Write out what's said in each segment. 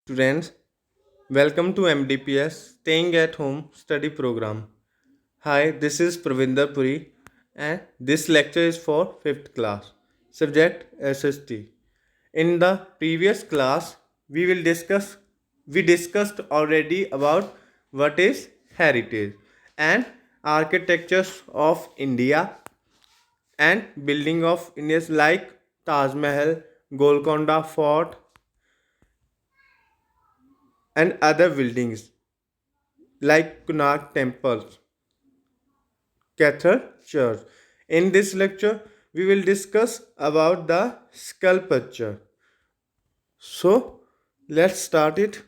Students, welcome to MDPS Staying at Home Study Program. Hi, this is Pravinder Puri and this lecture is for 5th class. Subject SST. In the previous class, we discussed already about what is heritage and architectures of India and building of India's like Taj Mahal, Golconda Fort and other buildings like Konark temples, Cathedral Church. In this lecture, we will discuss about the sculpture. So, let's start it.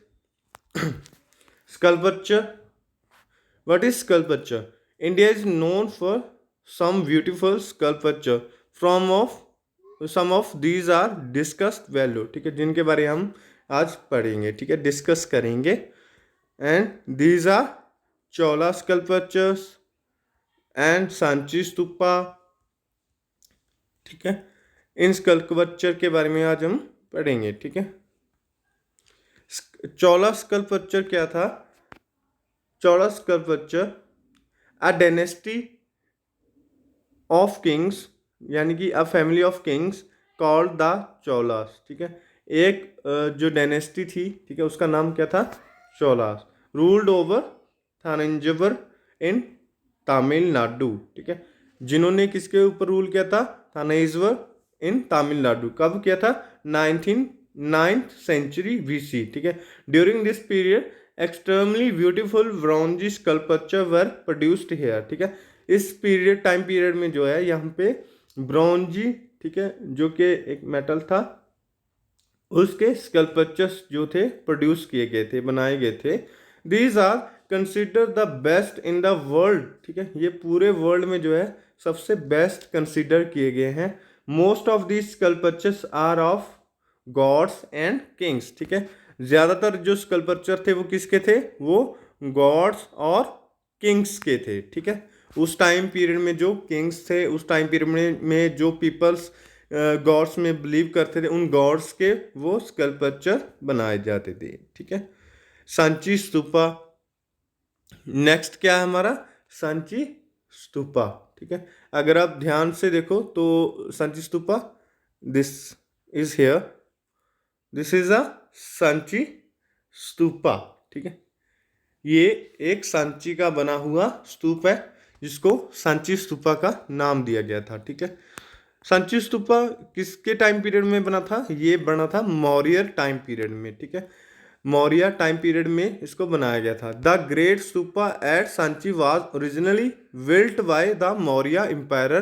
Sculpture. What is sculpture? India is known for some beautiful sculpture. From of some of these are discussed value. ठीक है, जिनके बारे हम आज पढ़ेंगे. ठीक है, discuss करेंगे. And these are Chola sculptures and Sanchi stupa. ठीक है, इन स्कल्पचर के बारे में आज हम पढ़ेंगे. ठीक है, चौला स्कल्पचर क्या था? Chola sculpture a dynasty of kings, यानी कि a family of kings called the Cholas. ठीक है, एक जो डायनेस्टी थी, ठीक है, उसका नाम क्या था? चौलास. रूल्ड ओवर थानंजवर इन तमिलनाडु. ठीक है, जिन्होंने किसके ऊपर रूल किया था? थानेश्वर इन तमिलनाडु. कब किया था? 9th century BC. ठीक है, during this period extremely beautiful bronze sculpture were produced here. ठीक है, इस टाइम पीरियड में जो है यहाँ पे ब्रॉन्जी, ठीक है, जो कि एक मेटल था, उसके स्कल्पचर्स जो थे प्रोड्यूस किए गए थे, बनाए गए थे. These are consider the best in the world. ठीक है, ये पूरे वर्ल्ड में जो है सबसे बेस्ट कंसिडर किए गए हैं. Most of these sculptures are of gods and kings. ठीक है, ज़्यादातर जो स्कल्पचर थे वो किसके थे? वो गॉड्स और किंग्स के थे. ठीक है, उस टाइम पीरियड में जो किंग्स थे, उस टाइम पीरियड में जो पीपल्स गॉड्स में बिलीव करते थे, उन गॉड्स के वो स्कल्पचर बनाए जाते थे. ठीक है, सांची स्तूपा. नेक्स्ट क्या है हमारा? सांची स्तूपा. ठीक है, अगर आप ध्यान से देखो तो Sanchi stupa, this is here, this is a Sanchi stupa. ठीक है, ये एक सांची का बना हुआ स्तूप है जिसको सांची स्तूपा का नाम दिया गया था. ठीक है, सांची स्तूपा किसके टाइम पीरियड में बना था? ये बना था मौर्य टाइम पीरियड में. ठीक है, मौर्य टाइम पीरियड में इसको बनाया गया था. The great stupa at Sanchi was originally built by the Maurya empire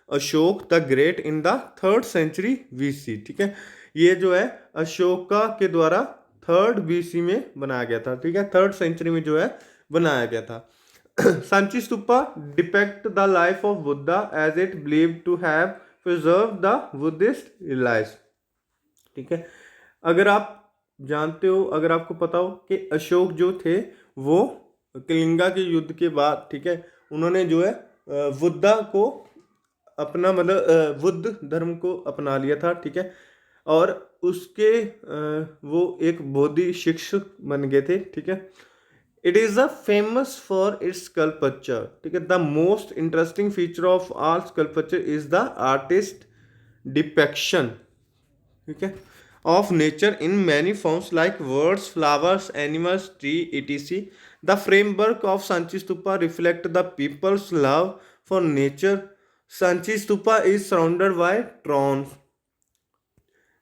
Ashoka the great in the 3rd century BC. ठीक है, ये जो है अशोका के द्वारा 3rd BC में बनाया गया था. ठीक है, 3rd century में जो है बनाया गया था. Sanchi stupa depict the life of Buddha as it believe to have preserve the Buddhist relics. ठीक है, अगर आप जानते हो, अगर आपको पता हो कि अशोक जो थे वो कलिंगा के युद्ध के बाद, ठीक है, उन्होंने जो है बुद्धा को अपना मतलब बुद्ध धर्म को अपना लिया था. ठीक है, और उसके वो एक बोधि शिक्षक बन गए थे. ठीक है, it is a famous for its sculpture. ठीक है, the most interesting feature of all sculpture is the artist depiction. ठीक है, of nature in many forms like words, flowers, animals, tree, etc. The framework of Sanchi Stupa reflect the people's love for nature. Sanchi Stupa is surrounded by thrones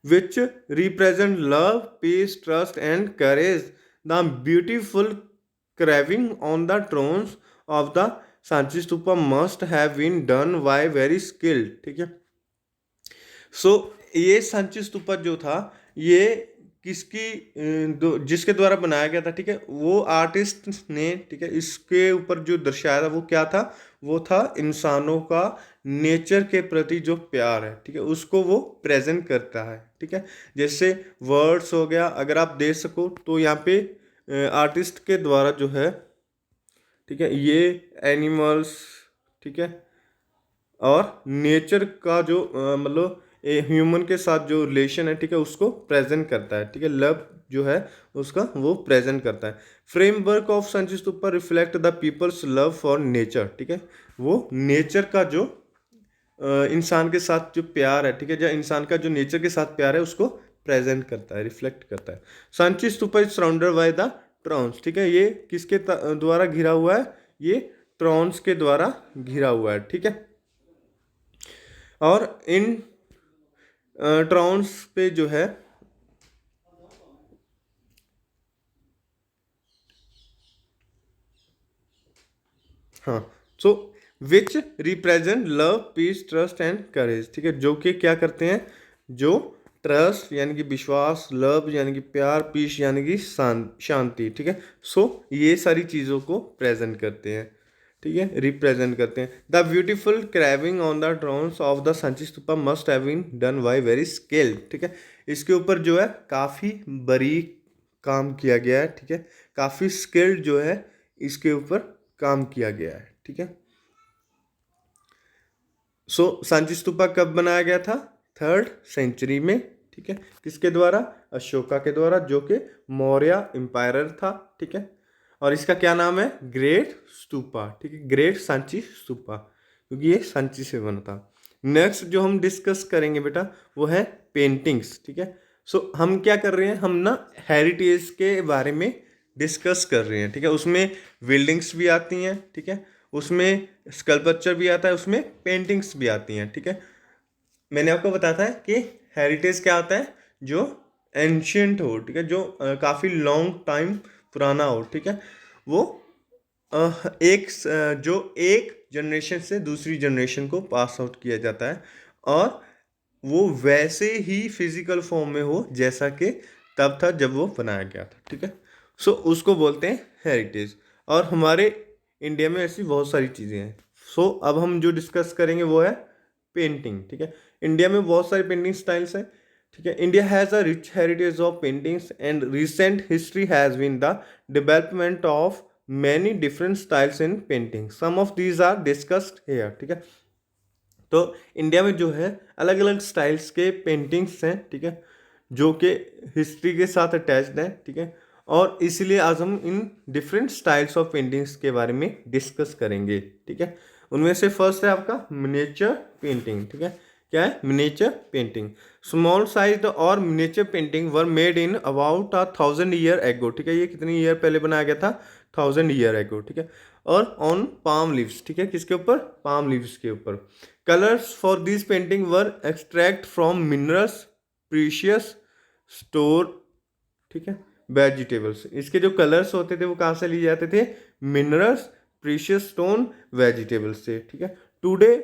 which represent love, peace, trust, and courage. The beautiful carving on the thrones of the Sanchi Stupa must have been done by very skilled. ठीक है, ये सांची स्तूपा जो था ये जिसके द्वारा बनाया गया था. ठीक है, वो आर्टिस्ट ने, ठीक है, इसके ऊपर जो दर्शाया था वो क्या था? वो था इंसानों का नेचर के प्रति जो प्यार है, ठीक है, उसको वो प्रेजेंट करता है. ठीक है, जैसे वर्ड्स हो गया, अगर आप देख सको तो यहाँ पे आर्टिस्ट के द्वारा जो है, ठीक है, ये एनिमल्स, ठीक है, और नेचर का जो मतलब ह्यूमन के साथ जो रिलेशन है, ठीक है, उसको प्रेजेंट करता है. ठीक है, लव, जो है उसका वो प्रेजेंट करता है। Framework of Sanchi stupa reflect the people's love for nature, ठीक है, वो नेचर का जो इंसान के साथ जो प्यार है, ठीक है, जो इंसान का जो नेचर के साथ प्यार है उसको प्रेजेंट करता है, रिफ्लेक्ट करता है। Sanchi stupa is surrounded by the torans, ठीक है, ये किसके द्वारा घिरा हुआ है, ये ट्रॉन्स के द्वारा घिरा हुआ है, ठीक है। और इन ट्रॉन्स पे जो है हाँ, so which represent love, peace, trust and courage, ठीक है, जो कि क्या करते हैं, जो ट्रस्ट यानी कि विश्वास, लव यानी कि प्यार, पीस यानी कि शांति, ठीक है, सो ये सारी चीज़ों को प्रेजेंट करते हैं, ठीक है, रिप्रेजेंट करते हैं। The beautiful carving on the torans of the Sanchi stupa must have been done by very skilled, ठीक है, इसके ऊपर जो है काफ़ी बारीक काम किया गया है, ठीक है, काफ़ी स्किल्ड जो है इसके ऊपर काम किया गया है, ठीक है। सो सांची स्तूपा कब बनाया गया था, 3rd सेंचुरी में, ठीक है, किसके द्वारा, अशोका के द्वारा, जो कि मौर्य एम्पायर था, ठीक है। और इसका क्या नाम है, ग्रेट स्तूपा, ठीक है, ग्रेट सांची स्तूपा, क्योंकि ये सांची से बना था। नेक्स्ट जो हम डिस्कस करेंगे बेटा वो है पेंटिंग्स, ठीक है। सो हम क्या कर रहे हैं, हम ना हेरिटेज के बारे में डिस्कस कर रहे हैं, ठीक है, उसमें बिल्डिंग्स भी आती हैं, ठीक है, उसमें स्कल्पचर भी आता है, उसमें पेंटिंग्स भी आती हैं, ठीक है। मैंने आपको बताया था कि हेरिटेज क्या होता है, जो एंशियंट हो, ठीक है, जो काफ़ी लॉन्ग टाइम पुराना हो, ठीक है, वो जो एक जनरेशन से दूसरी जनरेशन को पास आउट किया जाता है, और वो वैसे ही फिजिकल फॉर्म में हो जैसा कि तब था जब वो बनाया गया था, ठीक है, सो उसको बोलते हैं हेरिटेज। और हमारे इंडिया में ऐसी बहुत सारी चीज़ें हैं। सो अब हम जो डिस्कस करेंगे वो है पेंटिंग, ठीक है। इंडिया में बहुत सारे पेंटिंग स्टाइल्स हैं, ठीक है। India has a rich heritage of paintings and recent history has been the development of many different styles in painting, some of these are discussed here, ठीक है। तो इंडिया में जो है अलग अलग स्टाइल्स के पेंटिंग्स हैं, ठीक है, जो कि हिस्ट्री के साथ अटैच्ड हैं, ठीक है, और इसलिए आज हम in different styles of paintings के बारे में डिस्कस करेंगे, ठीक है। उनमें से फर्स्ट है आपका मिनिएचर पेंटिंग, ठीक है, क्या है, मिनिएचर पेंटिंग। स्मॉल साइज और miniature painting were made in about 1000 year ago, ठीक है, ये कितनी ईयर पहले बनाया गया था, 1000 ईयर एगो, ठीक है। और ऑन पाम लीव्स, ठीक है, किसके ऊपर, पाम लीव्स के ऊपर। Colours for this painting were extract from minerals, precious store, ठीक है, वेजिटेबल्स। इसके जो कलर्स होते थे वो कहाँ से लिए जाते थे, मिनरल्स, प्रीशियस स्टोन, वेजिटेबल्स से, ठीक है। Today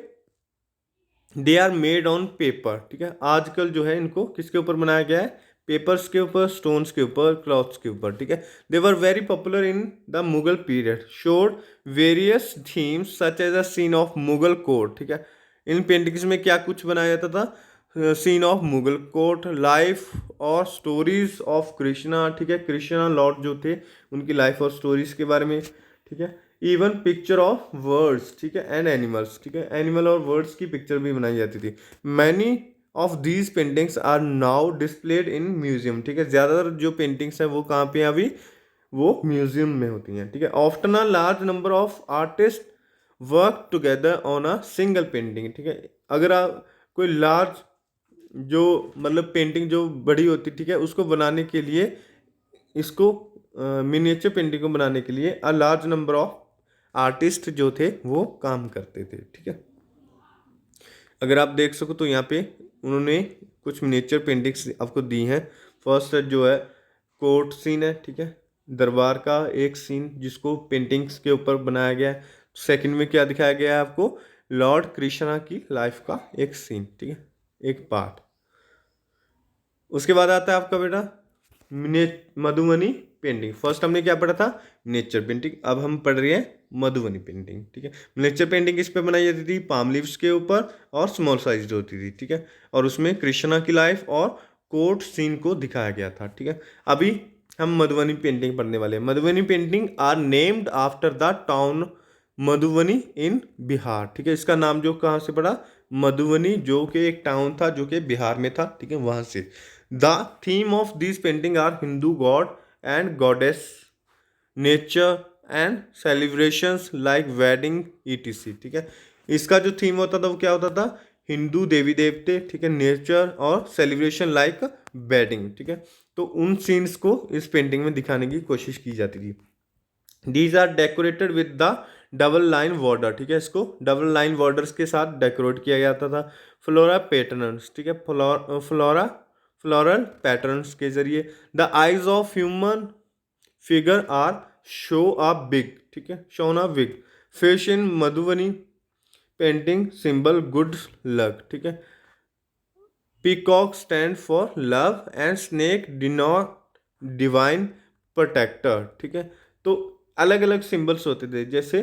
they are made on paper, ठीक है, आजकल जो है इनको किसके ऊपर बनाया गया है, पेपर्स के ऊपर, स्टोन्स के ऊपर, क्लॉथ्स के ऊपर, ठीक है। They were very popular in the Mughal period, showed various themes such as a scene of Mughal court, ठीक है। इन पेंटिंग्स में क्या कुछ बनाया जाता था, scene of Mughal court, life और स्टोरीज ऑफ कृष्णा, ठीक है, कृष्णा लॉर्ड जो थे उनकी लाइफ और स्टोरीज के बारे में, ठीक है। इवन पिक्चर ऑफ वर्ड्स, ठीक है, एंड एनिमल्स, ठीक है, एनिमल और वर्ड्स की पिक्चर भी बनाई जाती थी। Many of these paintings are now displayed in museum, ठीक है, ज़्यादातर जो पेंटिंग्स हैं वो कहाँ पे हैं अभी, वो म्यूजियम में होती हैं, ठीक है। Often a large number of artist work together on a single painting, ठीक है, अगर आप कोई लार्ज जो मतलब पेंटिंग जो बड़ी होती, ठीक है, उसको बनाने के लिए, इसको मिनिएचर पेंटिंग को बनाने के लिए a large number of artist जो थे वो काम करते थे, ठीक है। अगर आप देख सको तो यहाँ पे उन्होंने कुछ मिनिएचर पेंटिंग्स आपको दी हैं। फर्स्ट जो है कोर्ट सीन है, ठीक है, दरबार का एक सीन जिसको पेंटिंग्स के ऊपर बनाया गया है। सेकंड में क्या दिखाया गया है आपको, लॉर्ड कृष्णा की लाइफ का एक सीन, ठीक है, एक पार्ट। उसके बाद आता है आपका बेटा मधुबनी पेंटिंग। फर्स्ट हमने क्या पढ़ा था, नेचर पेंटिंग, अब हम पढ़ रहे हैं मधुबनी पेंटिंग, ठीक है। नेचर पेंटिंग किस पे बनाई जाती थी, पाम लीव्स के ऊपर और स्मॉल साइज होती थी, ठीक है, और उसमें कृष्णा की लाइफ और कोर्ट सीन को दिखाया गया था, ठीक है। अभी हम मधुबनी पेंटिंग पढ़ने वाले हैं। Madhubani painting are named after the town Madhubani in Bihar, ठीक है, इसका नाम जो कहाँ से पड़ा, मधुबनी, जो कि एक टाउन था जो कि बिहार में था, ठीक है, वहाँ से। The theme of this painting are Hindu god and goddess, nature and celebrations like wedding ETC. ठीक है, इसका जो थीम होता था वो क्या होता था, हिंदू देवी देवते, ठीक है, नेचर और सेलिब्रेशन लाइक वेडिंग। ठीक है, तो उन सीन्स को इस पेंटिंग में दिखाने की कोशिश की जाती थी। These are decorated with the double line border. ठीक है, इसको डबल लाइन बॉर्डर्स के साथ डेकोरेट किया जाता था। फ्लोरा पैटर्न्स, ठीक है, फ्लोरल पैटर्न्स के जरिए। The eyes of human figure are show a big, ठीक है, shown a big fish in Madhubani painting symbol good luck. ठीक है, peacock stand for love and snake denote divine protector. ठीक है, तो अलग अलग सिंबल्स होते थे, जैसे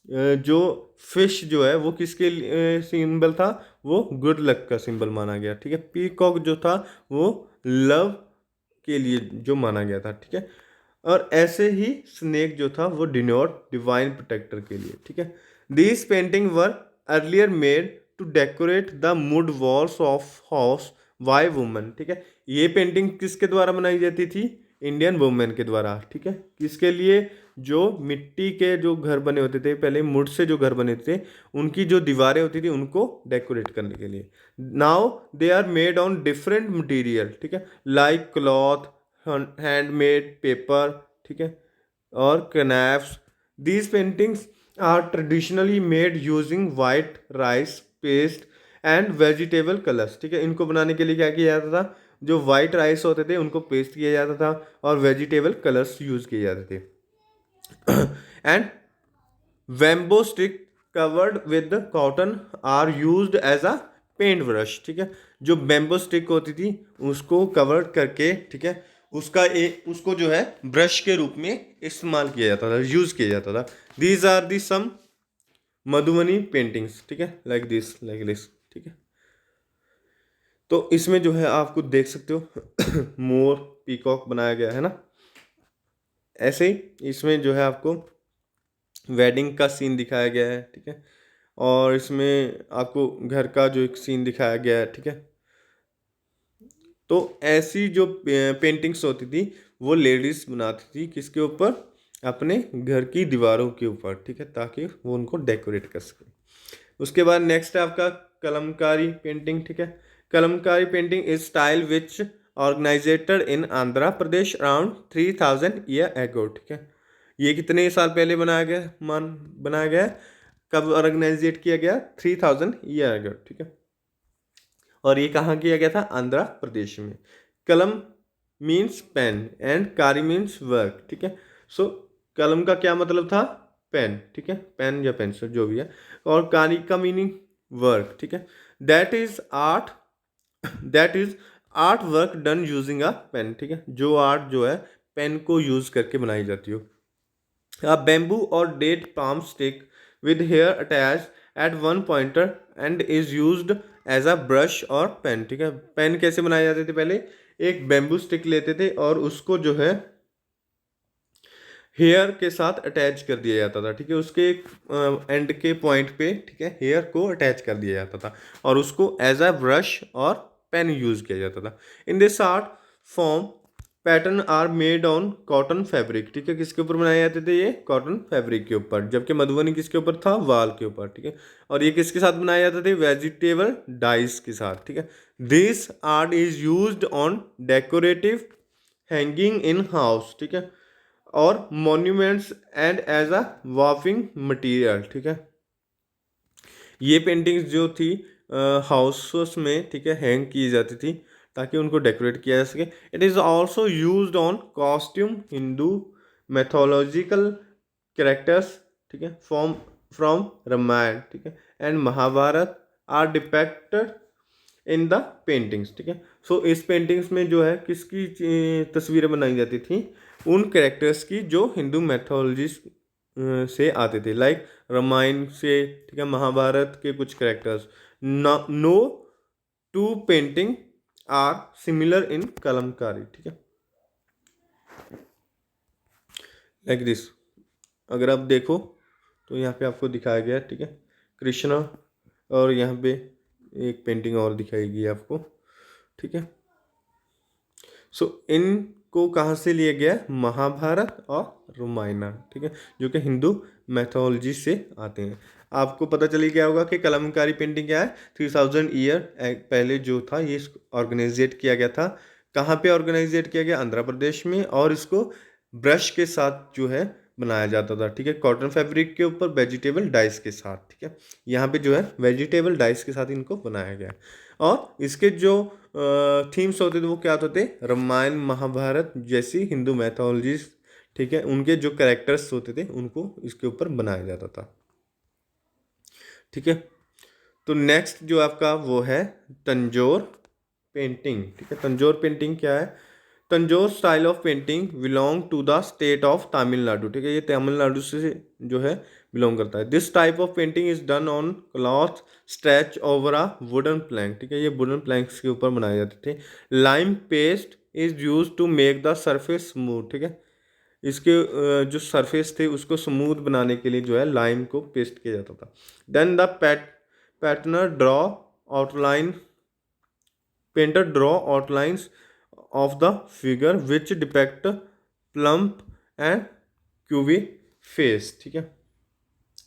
जो फिश जो है वो किसके सिंबल था, वो गुड लक का सिंबल माना गया। ठीक है, पीकॉक जो था वो लव के लिए जो माना गया था। ठीक है, और ऐसे ही स्नेक जो था वो डिनोट डिवाइन प्रोटेक्टर के लिए। ठीक है, these painting were earlier made to decorate the wood walls of house by woman. ठीक है, ये पेंटिंग किसके द्वारा बनाई जाती थी, इंडियन वुमेन के द्वारा। ठीक है, किसके लिए, जो मिट्टी के जो घर बने होते थे पहले, मुड से जो घर बने थे, उनकी जो दीवारें होती थी उनको डेकोरेट करने के लिए। Now they are made on different material. ठीक है, लाइक क्लॉथ, हैंडमेड पेपर, ठीक है, और canvas. These paintings are traditionally made using white rice paste and vegetable colours. ठीक है, इनको बनाने के लिए क्या किया जाता था, जो वाइट राइस होते थे उनको पेस्ट किया जाता था और वेजिटेबल कलर्स यूज किए जाते थे। And bamboo stick covered with cotton are used as a paint brush. ठीक है, जो बेम्बो स्टिक होती थी उसको कवर करके, ठीक है, उसको जो है ब्रश के रूप में इस्तेमाल किया जाता था, यूज किया जाता था। These are the some Madhubani paintings. ठीक है, लाइक दिस। ठीक है, तो इसमें जो है आपको देख सकते हो मोर पीकॉक बनाया गया है ना। ऐसे ही इसमें जो है आपको वेडिंग का सीन दिखाया गया है। ठीक है, और इसमें आपको घर का जो एक सीन दिखाया गया है। ठीक है, तो ऐसी जो पेंटिंग्स होती थी वो लेडीज बनाती थी, किसके ऊपर, अपने घर की दीवारों के ऊपर। ठीक है, ताकि वो उनको डेकोरेट कर सके। उसके बाद नेक्स्ट है आपका कलमकारी पेंटिंग। ठीक है, Kalamkari painting is style which originated in Andhra Pradesh around 3000 year ago. ठीक है, ये कितने साल पहले बनाया गया है? कब ऑर्गेनाइजेट किया गया? 3000 ईयर एगो। ठीक है, और ये कहाँ किया गया था? आंध्र प्रदेश में। कलम मीन्स पेन एंड कारी मीन्स वर्क। ठीक है, सो कलम का क्या मतलब था? पेन। ठीक है, पेन या पेंसिल जो भी है। और कारी का मीनिंग वर्क। ठीक है, that is art, that is art work done using a pen. ठीक है, जो आर्ट जो है पेन को यूज करके बनाई जाती हो। A bamboo or date palm stick with hair attached at one pointer and is used as a brush और पेन। ठीक है, पेन कैसे बनाए जाते थे? पहले एक बेम्बू स्टिक लेते थे और उसको जो है हेयर के साथ अटैच कर दिया जाता था। ठीक है, उसके एंड के पॉइंट पे, ठीक है, हेयर को अटैच कर दिया जाता था और उसको एज अ ब्रश और पेन यूज किया जाता था। In this art form pattern are made on cotton fabric. ठीक है, किसके ऊपर बनाए जाते थे? ये कॉटन फैब्रिक के ऊपर। जबकि मधुबनी किसके ऊपर था? वाल के ऊपर। ठीक है, और ये किसके साथ बनाए जाते थे? वेजिटेबल डाइस के साथ। ठीक है, this art is used on decorative hanging in house. ठीक है, और monuments and as a wrapping material. ठीक है, ये पेंटिंग्स जो थी हाउसेस में, ठीक है, हैंग की जाती थी ताकि उनको डेकोरेट किया जा सके। It is also used on costume Hindu mythological characters. ठीक है, फ्रॉम रामायण, ठीक है, and Mahabharata are depicted in the paintings. ठीक है, सो इस पेंटिंग्स में जो है किसकी तस्वीरें बनाई जाती थी? उन कैरेक्टर्स की जो हिंदू मैथोलॉजी से आते थे, लाइक रामायण से, ठीक है, महाभारत के कुछ characters. No two painting are similar in Kalamkari. ठीक है, लाइक दिस। अगर आप देखो तो यहाँ पे आपको दिखाया गया है। ठीक है, कृष्णा, और यहाँ पे एक पेंटिंग और दिखाई गई आपको। ठीक है, सो इनको कहाँ से लिया गया? महाभारत और रामायण, ठीक है, जो कि हिंदू मैथोलॉजी से आते हैं। आपको पता चली गया होगा कि कलमकारी पेंटिंग क्या है। 3000 ईयर पहले जो था ये ऑर्गेनाइजेट किया गया था। कहाँ पे ऑर्गेनाइजेट किया गया? आंध्र प्रदेश में। और इसको ब्रश के साथ जो है बनाया जाता था, ठीक है, कॉटन फैब्रिक के ऊपर वेजिटेबल डाइस के साथ, ठीक है। यहाँ पे जो है वेजिटेबल डाइस के साथ इनको बनाया गया। और इसके जो थीम्स होते थे वो क्या होते थे? रामायण महाभारत जैसी हिंदू मैथोलॉजीज, ठीक है, उनके जो कैरेक्टर्स होते थे उनको इसके ऊपर बनाया जाता था, ठीक है। तो नेक्स्ट जो आपका वो है तंजौर पेंटिंग, ठीक है। तंजौर पेंटिंग क्या है? Tanjore style of painting belong to the state of Tamil Nadu, ठीक है, ये तमिलनाडु से जो है बिलोंग करता है। This type of painting is done on cloth stretch over a wooden plank, ठीक है, ये वुडन प्लैंक्स के ऊपर बनाए जाते थे। Lime paste is use to make the surface smooth, ठीक है, इसके जो सरफेस थे उसको स्मूथ बनाने के लिए जो है लाइम को पेस्ट किया जाता था। देन द पैटर्नर draw outline painter draw outlines of the figure which depict plump and curvy face, ठीक है।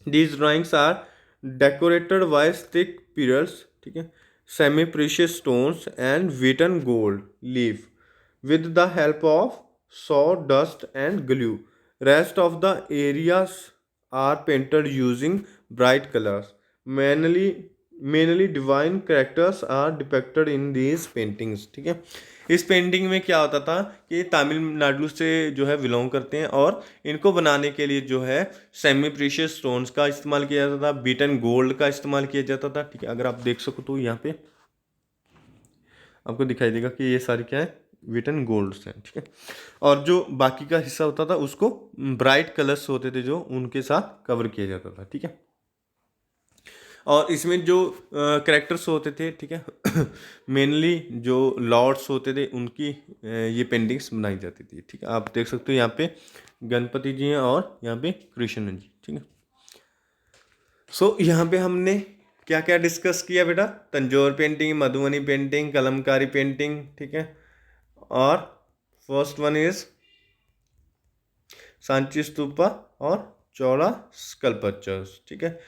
These drawings are decorated by thick pearls, ठीक है, semi precious stones and wheaten gold leaf with the help of sawdust and glue. Rest of the areas are painted using bright colors. Mainly divine characters are depicted in these paintings, ठीक है। इस painting में क्या होता था कि तमिलनाडु से जो है बिलोंग करते हैं और इनको बनाने के लिए जो है सेमी प्रीशियस स्टोन्स का इस्तेमाल किया जाता था, बीटन गोल्ड का इस्तेमाल किया जाता था, ठीक है। अगर आप देख सको तो यहाँ पे आपको दिखाई देगा कि ये सारी क्या है? बीटन गोल्ड्स हैं, ठीक है। और जो बाकी का हिस्सा होता था उसको ब्राइट कलर्स होते थे जो उनके साथ कवर किया जाता था, ठीक है। और इसमें जो करेक्टर्स होते थे, ठीक है, मेनली जो लॉर्ड्स होते थे उनकी ये पेंटिंग्स बनाई जाती थी, ठीक है। आप देख सकते हो यहाँ पे गणपति जी हैं और यहाँ पे कृष्ण जी, ठीक है। सो यहाँ पे हमने क्या क्या डिस्कस किया बेटा? Tanjore painting, Madhubani painting, Kalamkari painting, ठीक है। और first one is Sanchi stupa और चौड़ा स्कल्पचर्स, ठीक है।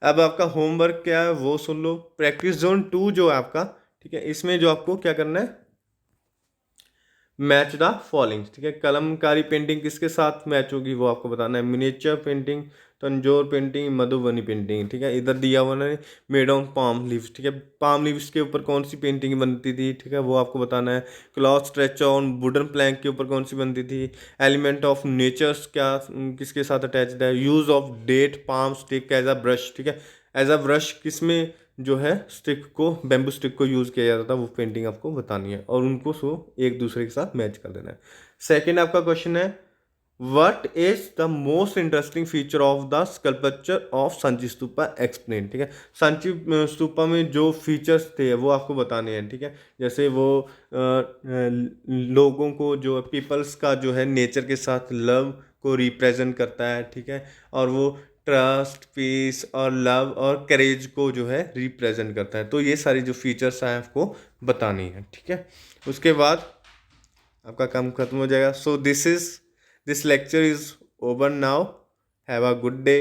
अब आपका होमवर्क क्या है वो सुन लो। प्रैक्टिस जोन 2 जो है आपका, ठीक है, इसमें जो आपको क्या करना है? मैच द फॉलोइंग्स, ठीक है। कलमकारी पेंटिंग किसके साथ मैच होगी वो आपको बताना है। Miniature painting, Tanjore painting, Madhubani painting, ठीक है। इधर दिया हुआ है मेड ऑन पाम लीव्स, ठीक है। पाम लीव्स के ऊपर कौन सी पेंटिंग बनती थी, ठीक है, वो आपको बताना है। Cloth stretch on wooden plank के ऊपर कौन सी बनती थी। एलिमेंट ऑफ नेचर्स क्या किसके साथ अटैच्ड है। Use of date palm stick as a brush, ठीक है, एज अ ब्रश किसमें जो है स्टिक को, बैम्बू स्टिक को यूज़ किया जाता था, वो पेंटिंग आपको बतानी है और उनको सो एक दूसरे के साथ मैच कर देना है। सेकंड आपका क्वेश्चन है what is the most interesting feature of the sculpture of Sanchi stupa explain, ठीक है। सांची स्तूपा में जो फीचर्स थे वो आपको बताने हैं, ठीक है। जैसे वो लोगों को जो पीपल्स का जो है नेचर के साथ लव को रिप्रेजेंट करता है, ठीक है। और वो ट्रस्ट, पीस और लव और करेज को जो है रिप्रेजेंट करता है। तो ये सारी जो फीचर्स हैं आपको बतानी है, ठीक है। उसके बाद आपका काम खत्म हो जाएगा। So this lecture is over now. Have a good day.